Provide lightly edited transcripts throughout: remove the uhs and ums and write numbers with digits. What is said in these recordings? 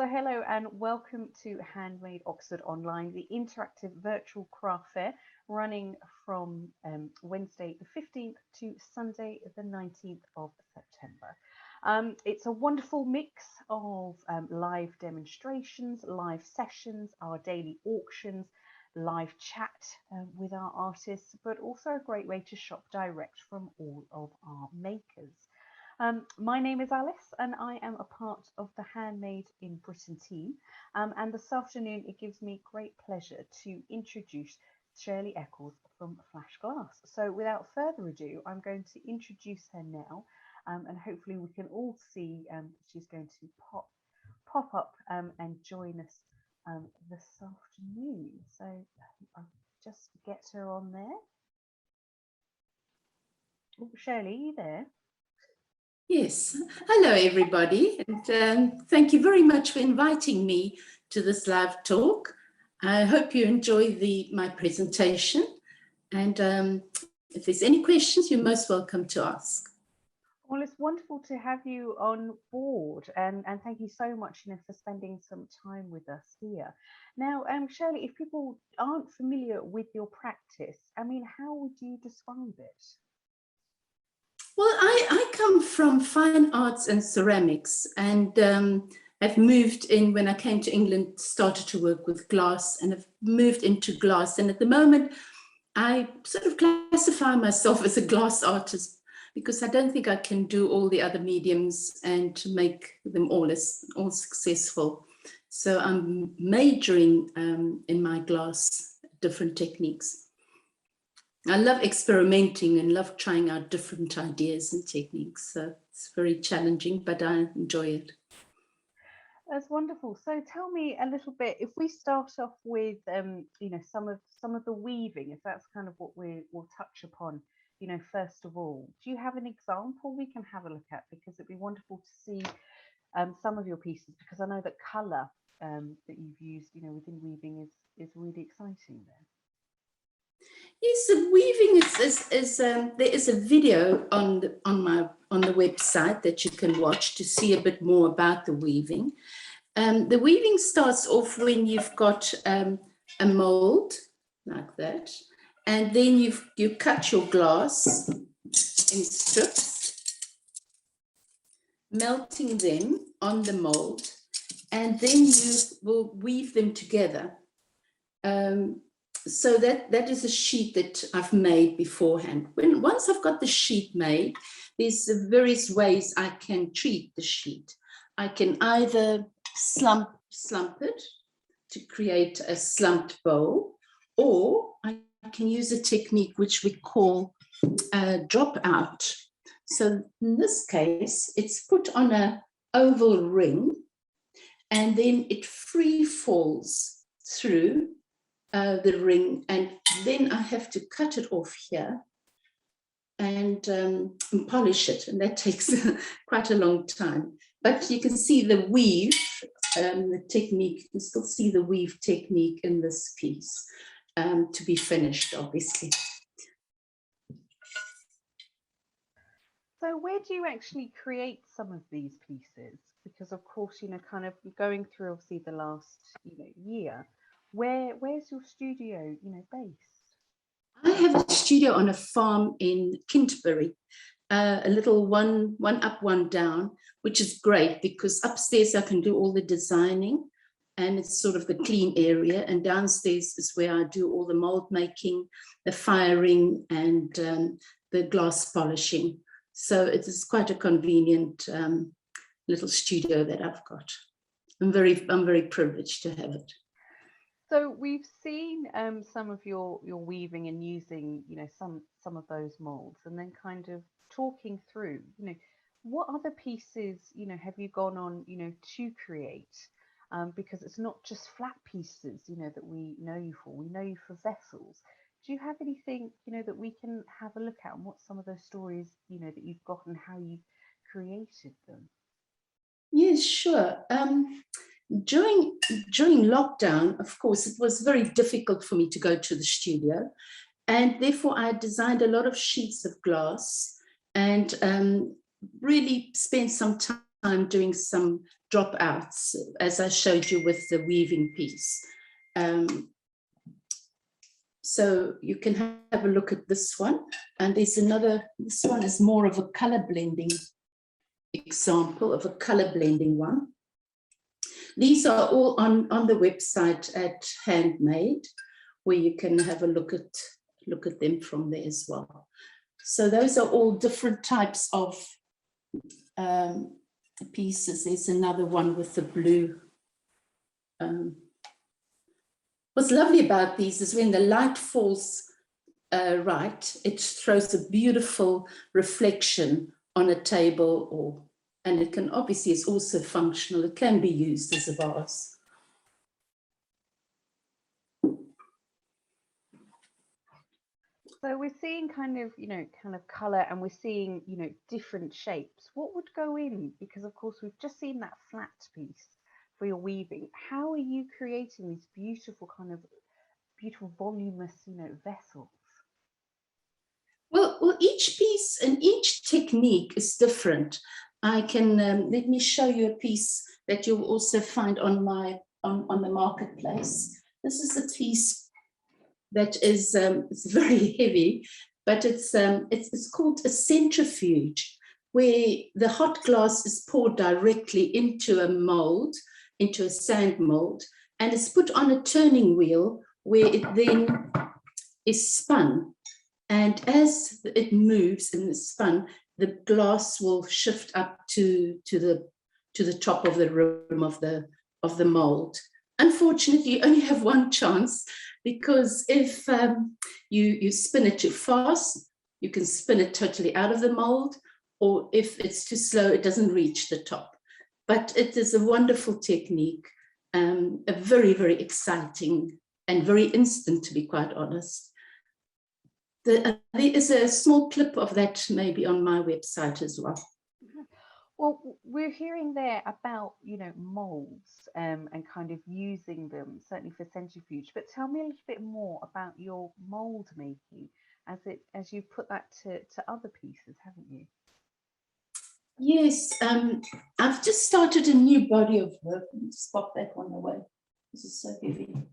So hello and welcome to Handmade Oxford Online, the interactive virtual craft fair running from Wednesday the 15th to Sunday the 19th of September. It's a wonderful mix of live demonstrations, live sessions, our daily auctions, live chat with our artists, but also a great way to shop direct from all of our makers. My name is Alice, and I am a part of the Handmade in Britain team. And this afternoon, it gives me great pleasure to introduce Shirley Eccles from Flash Glass. So, without further ado, I'm going to introduce her now, and hopefully, we can all see she's going to pop up and join us this afternoon. So, I'll just get her on there. Oh, Shirley, are you there? Yes. Hello, everybody. And thank you very much for inviting me to this live talk. I hope you enjoy my presentation. And if there's any questions, you're most welcome to ask. Well, it's wonderful to have you on board, and thank you so much, for spending some time with us here. Now, Shirley, if people aren't familiar with your practice, how would you describe it? Well, I come from fine arts and ceramics, and I've moved in when I came to England, started to work with glass, and I've moved into glass. And at the moment, I sort of classify myself as a glass artist because I don't think I can do all the other mediums and make them all successful. So I'm majoring in my glass, different techniques. I love experimenting and love trying out different ideas and techniques. So it's very challenging, but I enjoy it. That's wonderful. So tell me a little bit. If we start off with, some of the weaving, if that's kind of what we'll touch upon, first of all, do you have an example we can have a look at? Because it'd be wonderful to see some of your pieces, because I know that colour that you've used, within weaving is really exciting there. Yes, the weaving is there is a video on the website that you can watch to see a bit more about the weaving. The weaving starts off when you've got a mold like that, and then you cut your glass in strips, melting them on the mold, and then you will weave them together. So that is a sheet that I've made beforehand. Once I've got the sheet made, there's various ways I can treat the sheet. I can either slump it to create a slumped bowl, or I can use a technique which we call drop out. So in this case, it's put on an oval ring, and then it free falls through the ring, and then I have to cut it off here and polish it, and that takes quite a long time. But you can see the weave, the technique, you can still see the weave technique in this piece to be finished, obviously. So where do you actually create some of these pieces? Because of course, kind of going through obviously the last, year, where's your studio, based? I have a studio on a farm in Kintbury, a little one up, one down, which is great because upstairs I can do all the designing and it's sort of the clean area, and downstairs is where I do all the mold making, the firing, and the glass polishing. So it is quite a convenient little studio that I've got. I'm very privileged to have it. So we've seen some of your weaving and using, some of those molds, and then kind of talking through, what other pieces, have you gone on, to create? Because it's not just flat pieces, that we know you for. We know you for vessels. Do you have anything, that we can have a look at, and what some of those stories, that you've got and how you've created them? Yes, sure. During lockdown, of course, it was very difficult for me to go to the studio, and therefore I designed a lot of sheets of glass and really spent some time time doing some dropouts, as I showed you with the weaving piece. So you can have a look at this one. And there's another, this one is more of a color blending example of a color blending one. These are all on the website at Handmade, where you can have a look at them from there as well. So those are all different types of pieces. There's another one with the blue. What's lovely about these is when the light falls right, it throws a beautiful reflection on a table, and it can obviously is also functional. It can be used as a vase. So we're seeing kind of color, and we're seeing, different shapes. What would go in? Because of course we've just seen that flat piece for your weaving. How are you creating these beautiful voluminous, vessels? Well, each piece and each technique is different. I can let me show you a piece that you'll also find on the marketplace. This is a piece that is it's very heavy, but it's called a centrifuge, where the hot glass is poured directly into a mold, into a sand mold, and it's put on a turning wheel where it then is spun. And as it moves and is spun, the glass will shift up to the top of the rim of the mold. Unfortunately, you only have one chance, because if you spin it too fast, you can spin it totally out of the mold, or if it's too slow, it doesn't reach the top. But it is a wonderful technique, a very, very exciting and very instant, to be quite honest. There is a small clip of that maybe on my website as well. Well, we're hearing there about, molds and kind of using them, certainly for centrifuge. But tell me a little bit more about your mold making as you put that to other pieces, haven't you? Yes, I've just started a new body of work. Just pop that one away. This is so heavy.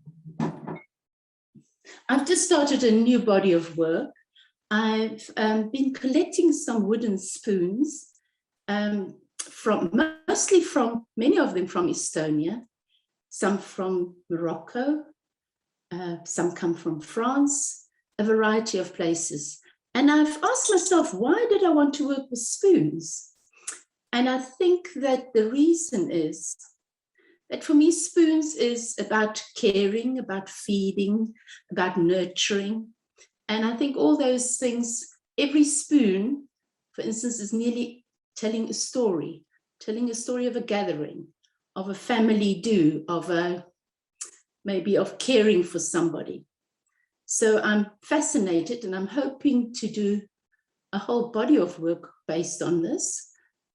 I've just started a new body of work. I've been collecting some wooden spoons, mostly from, many of them from Estonia, some from Morocco, some come from France, a variety of places. And I've asked myself, why did I want to work with spoons? And I think that the reason is that for me, spoons is about caring, about feeding, about nurturing. And I think all those things, every spoon, for instance, is nearly telling a story of a gathering, of a family do, maybe of caring for somebody. So I'm fascinated, and I'm hoping to do a whole body of work based on this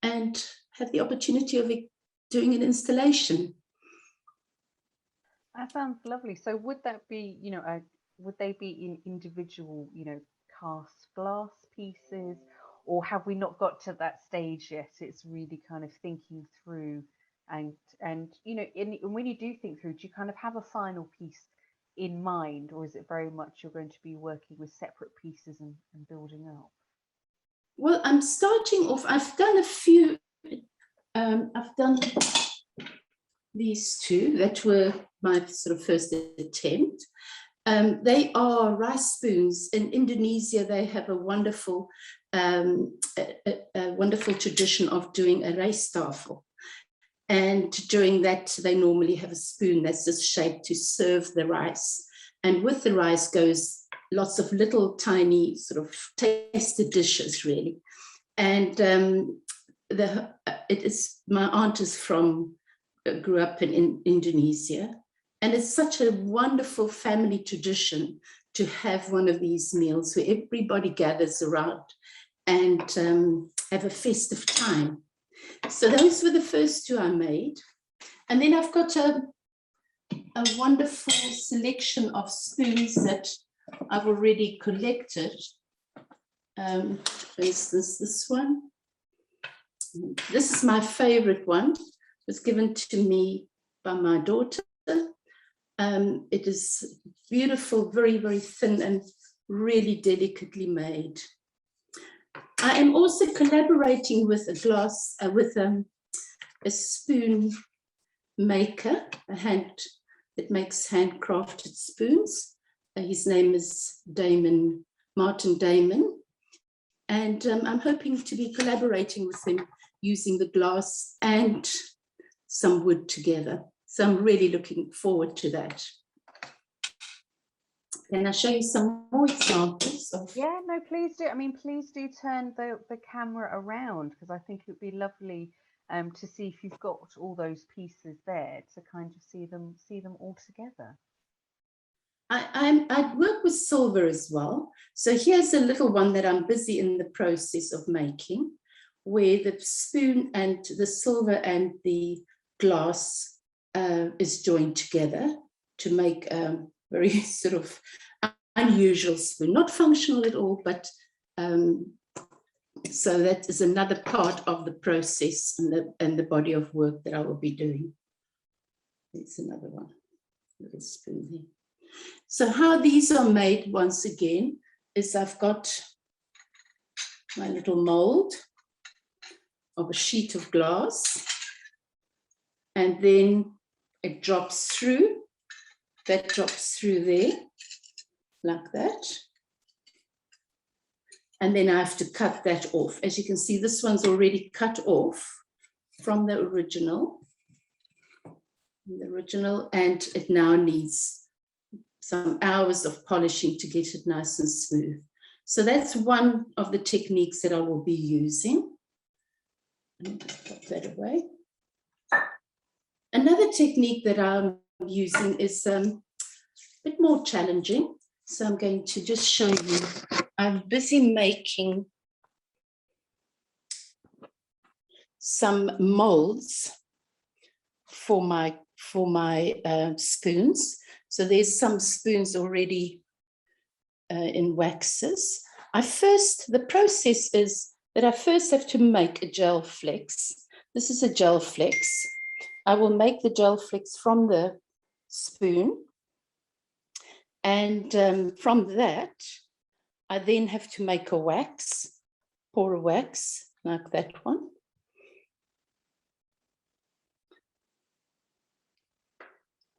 and have the opportunity of doing an installation. That sounds lovely. So would that be, would they be in individual, cast glass pieces, or have we not got to that stage yet? It's really kind of thinking through, and and when you do think through, do you kind of have a final piece in mind, or is it very much you're going to be working with separate pieces and building up? Well, I'm starting off. I've done a few. I've done these two that were my sort of first attempt. They are rice spoons. In Indonesia, they have a wonderful tradition of doing a rijsttafel. And during that, they normally have a spoon that's just shaped to serve the rice. And with the rice goes lots of little tiny sort of tasted dishes, really. And my aunt is grew up in Indonesia. And it's such a wonderful family tradition to have one of these meals where everybody gathers around and have a festive time. So those were the first two I made. And then I've got a wonderful selection of spoons that I've already collected. For instance, this one. This is my favorite one. It was given to me by my daughter. It is beautiful, very, very thin and really delicately made. I am also collaborating with a glass, with a spoon maker, that makes handcrafted spoons. His name is Martin Damon. And I'm hoping to be collaborating with him using the glass and some wood together. So I'm really looking forward to that. Can I show you some more examples of? Yeah, no, please do. I mean, please do turn the camera around, because I think it would be lovely to see if you've got all those pieces there, to kind of see them all together. I work with silver as well. So here's a little one that I'm busy in the process of making, where the spoon and the silver and the glass is joined together to make a very sort of unusual spoon, not functional at all, but so that is another part of the process and the body of work that I will be doing. It's another one, little spoon here. So how these are made, once again, is I've got my little mold of a sheet of glass, and then it drops through. That drops through there, like that. And then I have to cut that off. As you can see, this one's already cut off from the original. And it now needs some hours of polishing to get it nice and smooth. So that's one of the techniques that I will be using. Put that away. Another technique that I'm using is a bit more challenging. So I'm going to just show you. I'm busy making some molds for my spoons. So there's some spoons already in waxes. The process is that I first have to make a gel flex. This is a gel flex. I will make the gel flex from the spoon. And from that, I then have to make a wax, pour a wax like that one.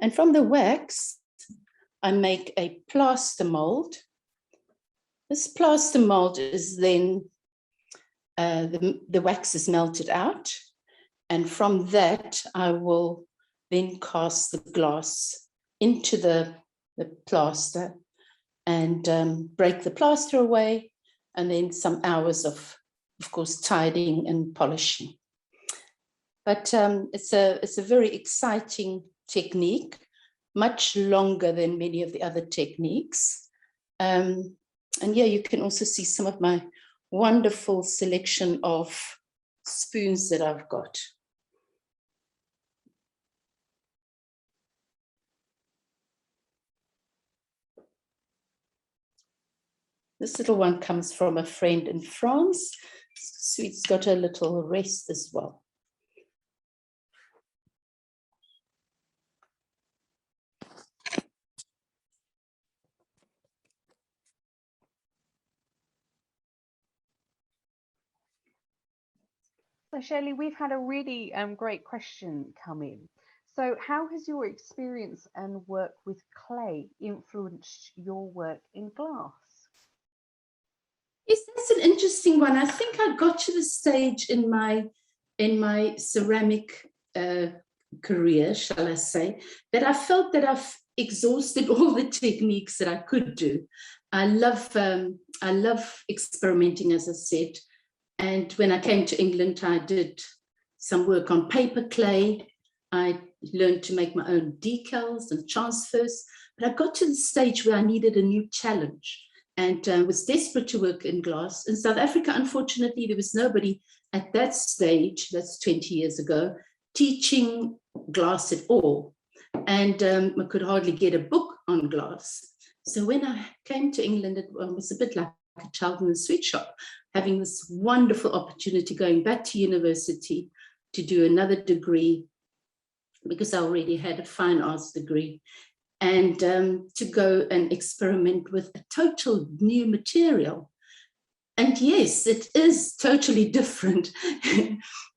And from the wax, I make a plaster mold. This plaster mold is then, the wax is melted out. And from that, I will then cast the glass into the plaster and break the plaster away. And then some hours of course, tidying and polishing. But it's a very exciting technique, much longer than many of the other techniques. And yeah, you can also see some of my wonderful selection of spoons that I've got. This little one comes from a friend in France. Sweet's got a little rest as well. So Shirley, we've had a really great question come in. So how has your experience and work with clay influenced your work in glass? Yes, that's an interesting one. I think I got to the stage in my ceramic career, shall I say, that I felt that I've exhausted all the techniques that I could do. I love experimenting, as I said. And when I came to England, I did some work on paper clay. I learned to make my own decals and transfers. But I got to the stage where I needed a new challenge and was desperate to work in glass. In South Africa, unfortunately, there was nobody at that stage, that's 20 years ago, teaching glass at all. And I could hardly get a book on glass. So when I came to England, it was a bit like a child in the sweet shop, having this wonderful opportunity, going back to university to do another degree, because I already had a fine arts degree, and to go and experiment with a total new material. And yes, it is totally different.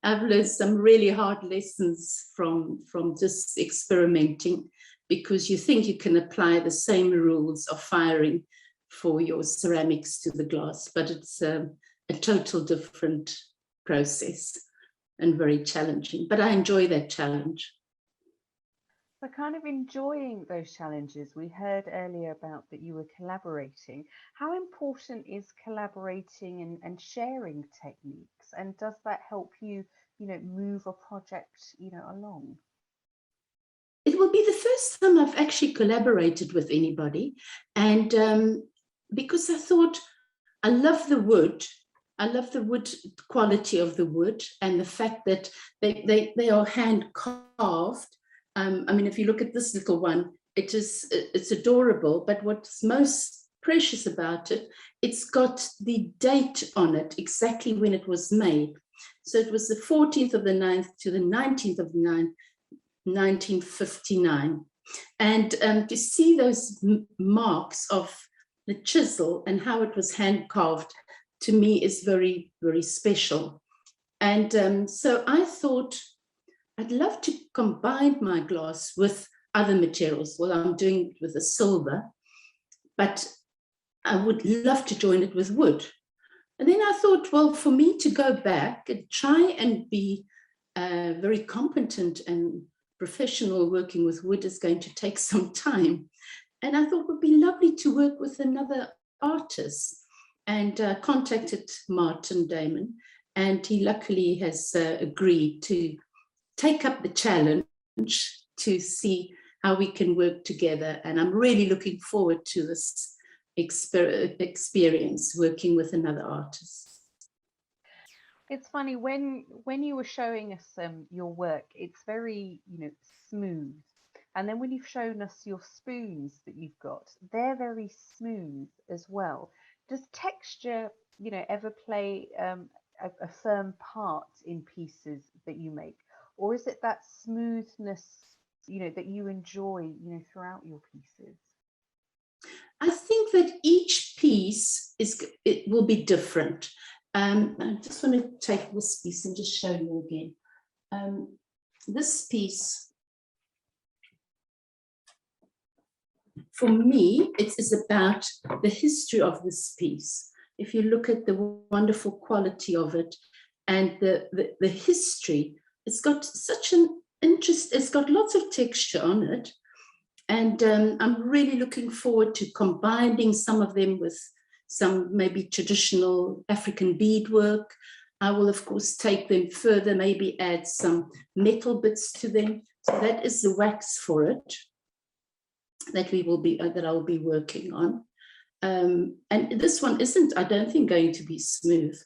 I've learned some really hard lessons from just experimenting, because you think you can apply the same rules of firing for your ceramics to the glass, but it's a total different process and very challenging. But I enjoy that challenge. So kind of enjoying those challenges. We heard earlier about that you were collaborating. How important is collaborating and sharing techniques? And does that help you, move a project, along? It will be the first time I've actually collaborated with anybody. And because I thought, I love the wood. I love the wood quality of the wood, and the fact that they are hand carved. I mean, if you look at this little one, it's adorable. But what's most precious about it, it's got the date on it, exactly when it was made. So it was the 14th of the 9th to the 19th of the 9th, 1959. And to see those marks of the chisel and how it was hand carved, to me is very, very special. And so I thought I'd love to combine my glass with other materials. Well, I'm doing it with a silver, but I would love to join it with wood. And then I thought, well, for me to go back and try and be very competent and professional working with wood is going to take some time. And I thought it would be lovely to work with another artist, and contacted Martin Damon, and he luckily has agreed to take up the challenge to see how we can work together. And I'm really looking forward to this experience working with another artist. It's funny when you were showing us your work, it's very, smooth. And then when you've shown us your spoons that you've got, they're very smooth as well. Does texture, ever play a firm part in pieces that you make? Or is it that smoothness, that you enjoy, throughout your pieces? I think that each piece it will be different. I just want to take this piece and just show you again. This piece, for me, it is about the history of this piece. If you look at the wonderful quality of it and the history, it's got such an interest, it's got lots of texture on it. And I'm really looking forward to combining some of them with some maybe traditional African beadwork. I will, of course, take them further, maybe add some metal bits to them. So that is the wax for it that I will be working on. And this one isn't, I don't think, going to be smooth,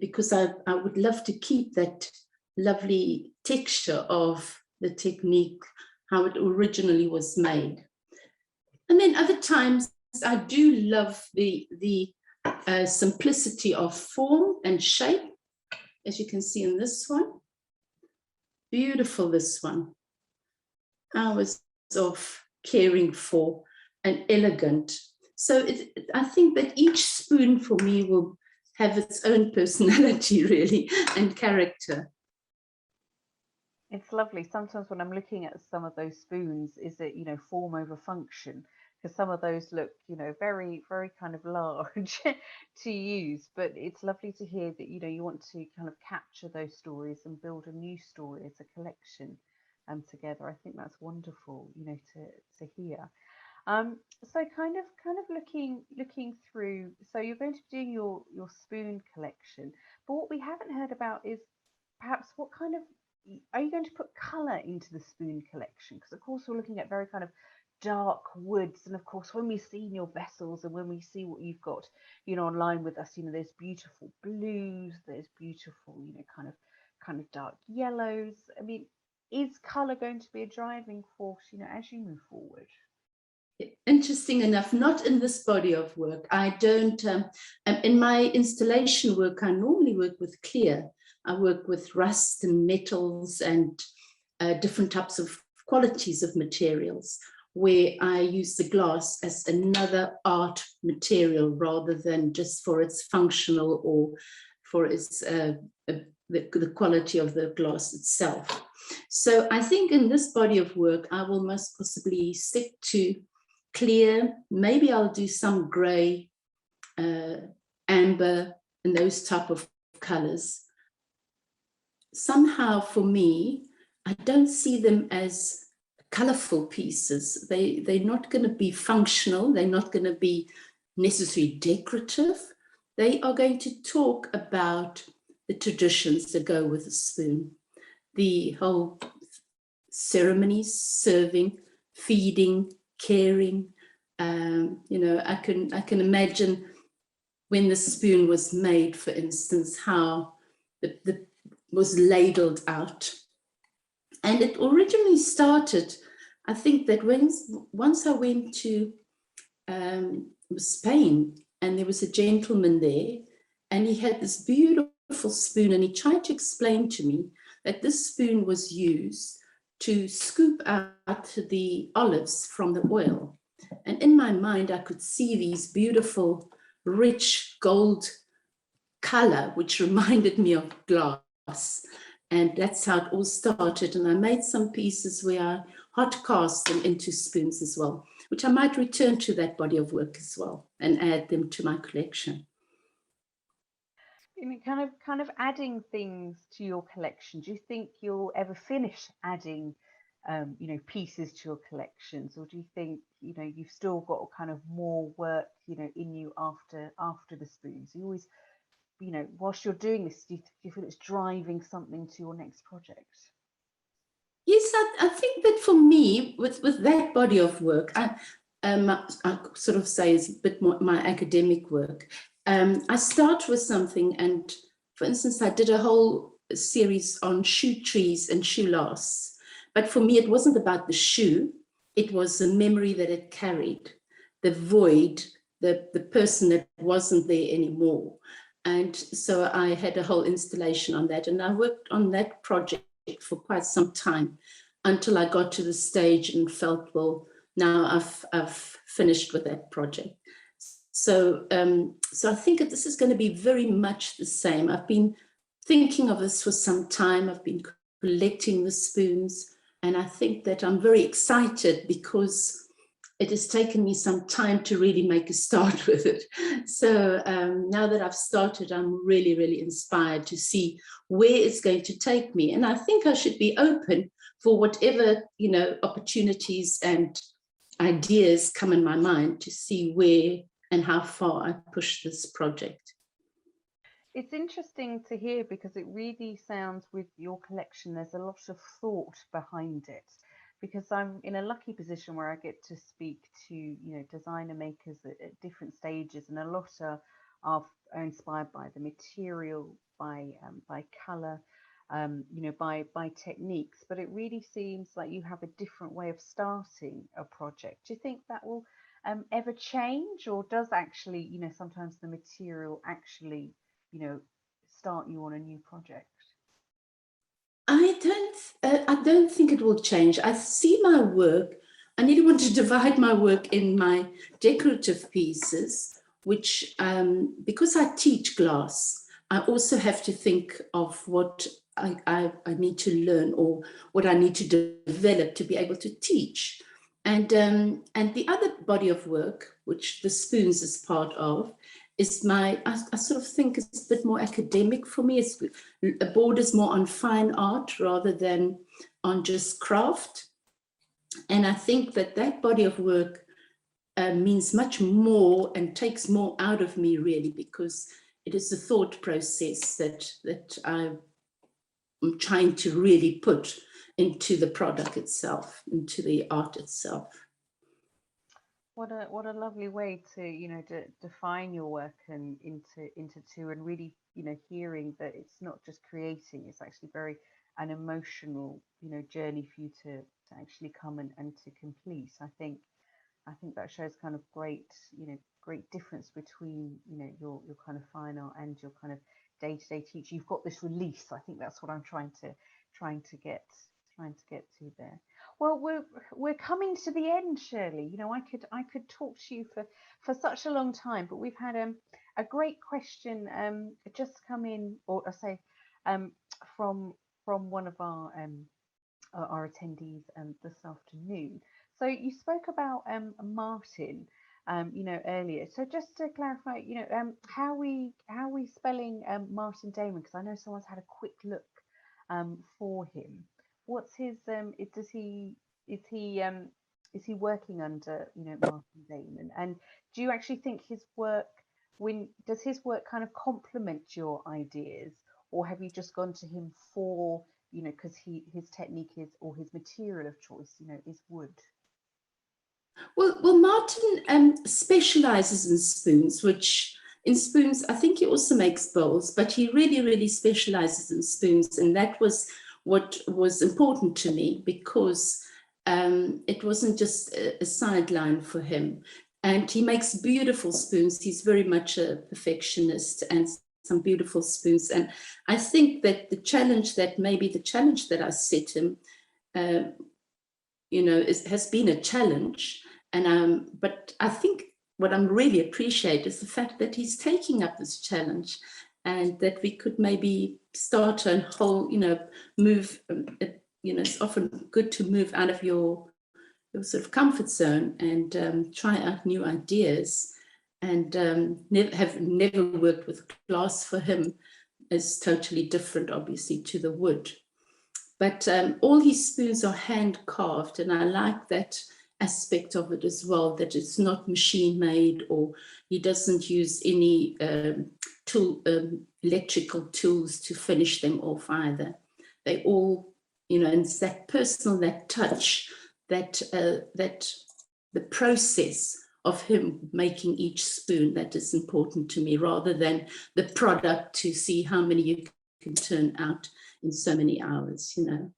because I would love to keep that lovely texture of the technique, how it originally was made. And then other times I do love the simplicity of form and shape, as you can see in this one. Beautiful, this one. Hours of caring for and elegant. So I think that each spoon for me will have its own personality, really, and character. It's lovely. Sometimes when I'm looking at some of those spoons, is it, form over function? Because some of those look, very, very kind of large to use. But it's lovely to hear that, you want to kind of capture those stories and build a new story as a collection together. I think that's wonderful, to hear. So kind of looking through. So you're going to be doing your spoon collection, but what we haven't heard about is perhaps what kind of are you going to put colour into the spoon collection? Because of course we're looking at very kind of dark woods, and of course when we've seen your vessels and when we see what you've got, online with us, there's beautiful blues, there's beautiful, kind of dark yellows. I mean, is colour going to be a driving force, as you move forward? Interesting enough, not in this body of work. I don't, in my installation work, I normally work with clear. I work with rust and metals and different types of qualities of materials, where I use the glass as another art material rather than just for its functional or for its the quality of the glass itself. So I think in this body of work, I will most possibly stick to clear. Maybe I'll do some gray, amber, and those type of colors. Somehow for me, I don't see them as colorful pieces. They're not going to be functional. They're not going to be necessarily decorative. They are going to talk about the traditions that go with a spoon, the whole ceremonies, serving, feeding, caring. I can imagine when the spoon was made, for instance, how the was ladled out. And it originally started, I think that once I went to Spain, and there was a gentleman there, and he had this beautiful spoon, and he tried to explain to me that this spoon was used to scoop out the olives from the oil. And in my mind, I could see these beautiful, rich gold color, which reminded me of glass. And that's how it all started. And I made some pieces where I hot cast them into spoons as well, which I might return to that body of work as well and add them to my collection. I mean, kind of adding things to your collection. Do you think you'll ever finish adding, pieces to your collections, or do you think you've still got kind of more work in you after the spoons? You always, whilst you're doing this, do you feel it's driving something to your next project? Yes, I think that for me, with that body of work, I sort of say is a bit more my academic work. I start with something, and for instance, I did a whole series on shoe trees and shoe lasts. But for me, it wasn't about the shoe, it was the memory that it carried, the void, the person that wasn't there anymore. And so I had a whole installation on that, and I worked on that project for quite some time until I got to the stage and felt, well, now I've finished with that project. So I think that this is going to be very much the same. I've been thinking of this for some time. I've been collecting the spoons, and I think that I'm very excited because it has taken me some time to really make a start with it. So now that I've started, I'm really, really inspired to see where it's going to take me. And I think I should be open for whatever, opportunities and ideas come in my mind to see where and how far I push this project. It's interesting to hear because it really sounds with your collection, there's a lot of thought behind it. Because I'm in a lucky position where I get to speak to, designer makers at different stages, and a lot are inspired by the material, by color, by techniques. But it really seems like you have a different way of starting a project. Do you think that will ever change, or does actually, sometimes the material actually you know, start you on a new project? I don't think it will change. I see my work. I really want to divide my work in my decorative pieces, which because I teach glass, I also have to think of what I need to learn or what I need to develop to be able to teach. And the other body of work, which the spoons is part of, is I sort of think it's a bit more academic for me. It's borders more on fine art rather than on just craft. And I think that body of work means much more and takes more out of me, really, because it is the thought process that I'm trying to really put into the product itself, into the art itself. What a lovely way to define your work and into two, and really hearing that it's not just creating, it's actually very an emotional journey for you to actually come and to complete. I think I think that shows kind of great, great difference between, your kind of fine art and your kind of day-to-day teach. You've got this release. I think that's what I'm trying to get to there. Well, we're coming to the end, Shirley. I could talk to you for such a long time, but we've had a great question just come in, or I say from one of our attendees this afternoon. So you spoke about Martin, earlier. So just to clarify, how we spelling Martin Damon? Because I know someone's had a quick look for him. What's his is he working under Martin Damon? And do you actually think his work, when does his work kind of complement your ideas, or have you just gone to him for, because his technique is, or his material of choice, is wood? Well, Martin specializes in spoons, I think he also makes bowls, but he really, really specializes in spoons. And that was what was important to me, because it wasn't just a sideline for him. And he makes beautiful spoons. He's very much a perfectionist, and some beautiful spoons. And I think that the challenge that I set him, has been a challenge. And but I think what I'm really appreciate is the fact that he's taking up this challenge, and that we could maybe start a whole, move. It's often good to move out of your sort of comfort zone and try out new ideas. And never worked with glass. For him is totally different, obviously, to the wood. But all his spoons are hand carved, and I like that aspect of it as well, that it's not machine made, or he doesn't use any electrical tools to finish them off either. They all, and it's that personal, that touch, that the process of him making each spoon that is important to me, rather than the product to see how many you can turn out in so many hours.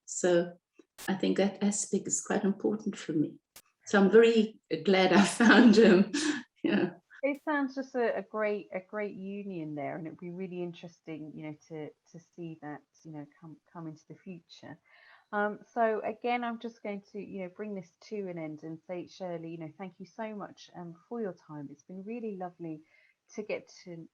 So I think that aspect is quite important for me. So I'm very glad I found him. Yeah. It sounds just a great union there, and it'd be really interesting, to see that, come into the future. So again, I'm just going to, bring this to an end and say, Shirley, thank you so much for your time. It's been really lovely to get to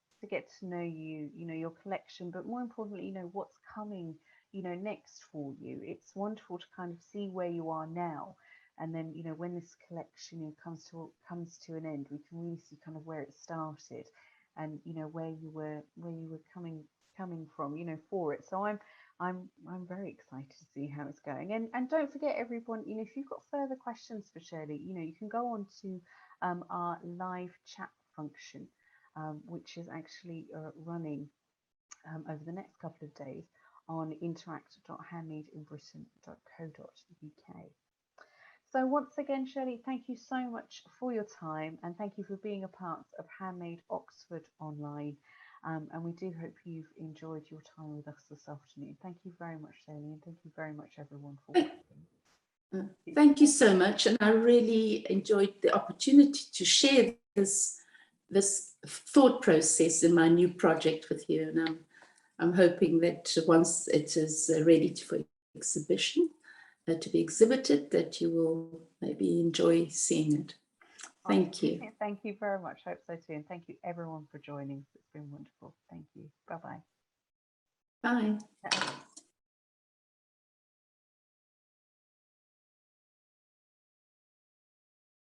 know you, your collection, but more importantly, what's coming, next for you. It's wonderful to kind of see where you are now, and then, when this collection comes to an end, we can really see kind of where it started, and where you were coming from, for it. So I'm very excited to see how it's going. And don't forget, everyone, if you've got further questions for Shirley, you can go on to our live chat function, which is actually running over the next couple of days on interact.handmadeinbritain.co.uk. So once again, Shirley, thank you so much for your time, and thank you for being a part of Handmade Oxford Online. And we do hope you've enjoyed your time with us this afternoon. Thank you very much, Shirley, and thank you very much, everyone, for watching. Thank you so much, and I really enjoyed the opportunity to share this thought process in my new project with you. And I'm hoping that once it is ready for exhibition, to be exhibited, that you will maybe enjoy seeing it. Thank you. Thank you very much. Hope so too. And thank you everyone for joining. It's been wonderful. Thank you. Bye-bye. Bye.